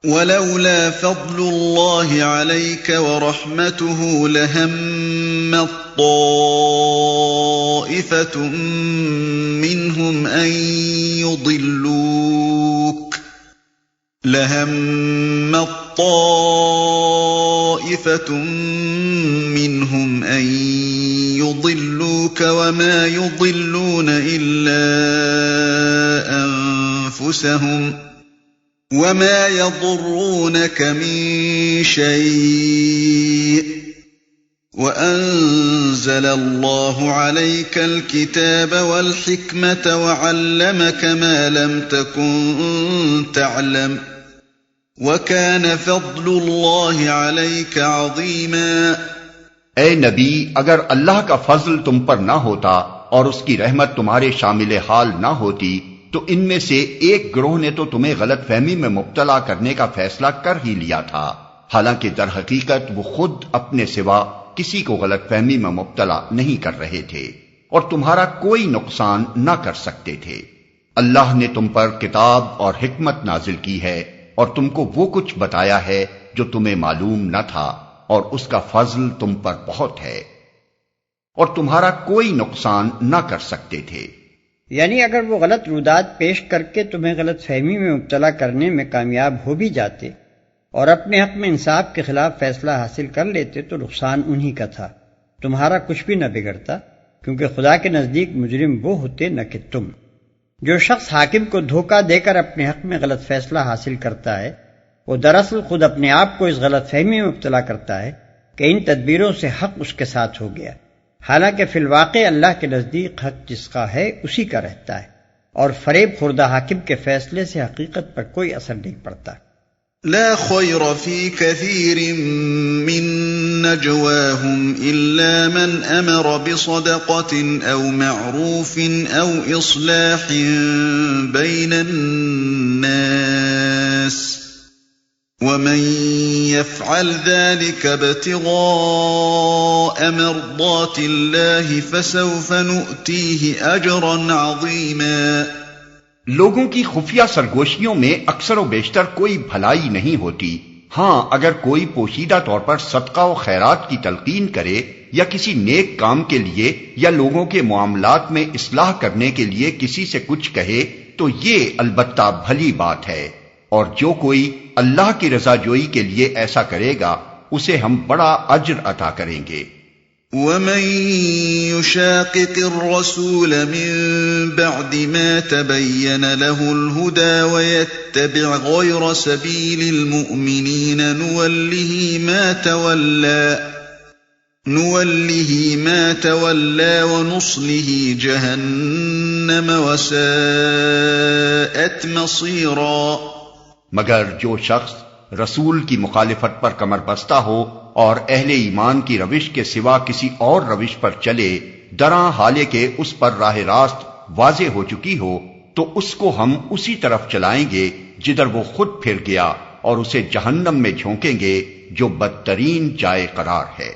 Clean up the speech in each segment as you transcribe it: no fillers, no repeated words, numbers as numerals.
ولولا فضل الله عليك ورحمته لهمت طائفة منهم أن يضلوك وما يضلون إلا أنفسهم وما يضرونك من شيء وأنزل الله عليك الكتاب والحكمة وعلمك ما لم تكن تعلم وكان فضل الله عليك عظيما۔ اے نبی، اگر اللہ کا فضل تم پر نہ ہوتا اور اس کی رحمت تمہارے شامل حال نہ ہوتی تو ان میں سے ایک گروہ نے تو تمہیں غلط فہمی میں مبتلا کرنے کا فیصلہ کر ہی لیا تھا، حالانکہ در حقیقت وہ خود اپنے سوا کسی کو غلط فہمی میں مبتلا نہیں کر رہے تھے اور تمہارا کوئی نقصان نہ کر سکتے تھے۔ اللہ نے تم پر کتاب اور حکمت نازل کی ہے اور تم کو وہ کچھ بتایا ہے جو تمہیں معلوم نہ تھا، اور اس کا فضل تم پر بہت ہے اور تمہارا کوئی نقصان نہ کر سکتے تھے۔ یعنی اگر وہ غلط رودات پیش کر کے تمہیں غلط فہمی میں مبتلا کرنے میں کامیاب ہو بھی جاتے اور اپنے حق میں انصاف کے خلاف فیصلہ حاصل کر لیتے تو نقصان انہی کا تھا، تمہارا کچھ بھی نہ بگڑتا، کیونکہ خدا کے نزدیک مجرم وہ ہوتے نہ کہ تم۔ جو شخص حاکم کو دھوکہ دے کر اپنے حق میں غلط فیصلہ حاصل کرتا ہے وہ دراصل خود اپنے آپ کو اس غلط فہمی میں مبتلا کرتا ہے کہ ان تدبیروں سے حق اس کے ساتھ ہو گیا، حالانکہ فی الواقع اللہ کے نزدیک حق جس کا ہے اسی کا رہتا ہے، اور فریب خوردہ حاکم کے فیصلے سے حقیقت پر کوئی اثر نہیں پڑتا۔ لا خير في كثير من نجواهم إلا من أمر بصدقة أو معروف أو إصلاح بين الناس ومن يفعل ذلك ابتغاء مرضات الله فسوف نؤتيه أجرا عظيما۔ لوگوں کی خفیہ سرگوشیوں میں اکثر و بیشتر کوئی بھلائی نہیں ہوتی، ہاں اگر کوئی پوشیدہ طور پر صدقہ و خیرات کی تلقین کرے یا کسی نیک کام کے لیے یا لوگوں کے معاملات میں اصلاح کرنے کے لیے کسی سے کچھ کہے تو یہ البتہ بھلی بات ہے، اور جو کوئی اللہ کی رضا جوئی کے لیے ایسا کرے گا اسے ہم بڑا اجر عطا کریں گے۔ وَمَن يُشَاقِقِ الرَّسُولَ مِن بَعْدِ مَا تَبَيَّنَ لَهُ الْهُدَى وَيَتَّبِعْ غَيْرَ سَبِيلِ الْمُؤْمِنِينَ نُوَلِّهِ مَا تَوَلَّى وَنُصْلِهِ جَهَنَّمَ وَسَاءَتْ مَصِيرًا۔ مگر جو شخص رسول کی مخالفت پر کمر بستہ ہو اور اہل ایمان کی روش کے سوا کسی اور روش پر چلے، دراں حالے کہ اس پر راہ راست واضح ہو چکی ہو، تو اس کو ہم اسی طرف چلائیں گے جدھر وہ خود پھر گیا، اور اسے جہنم میں جھونکیں گے جو بدترین جائے قرار ہے۔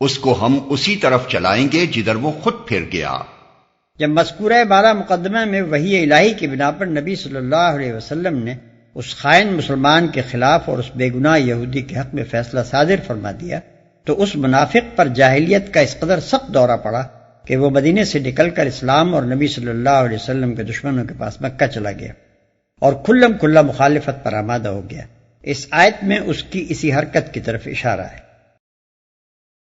اس کو ہم اسی طرف چلائیں گے جدھر وہ خود پھر گیا۔ جب مذکورہ بالا مقدمہ میں وحی الہی کی بنا پر نبی صلی اللہ علیہ وسلم نے اس خائن مسلمان کے خلاف اور اس بے گناہ یہودی کے حق میں فیصلہ صادر فرما دیا تو اس منافق پر جاہلیت کا اس قدر سخت دورہ پڑا کہ وہ مدینے سے نکل کر اسلام اور نبی صلی اللہ علیہ وسلم کے دشمنوں کے پاس مکہ چلا گیا اور کھلم کھلا مخالفت پر آمادہ ہو گیا۔ اس آیت میں اس کی اسی حرکت کی طرف اشارہ ہے۔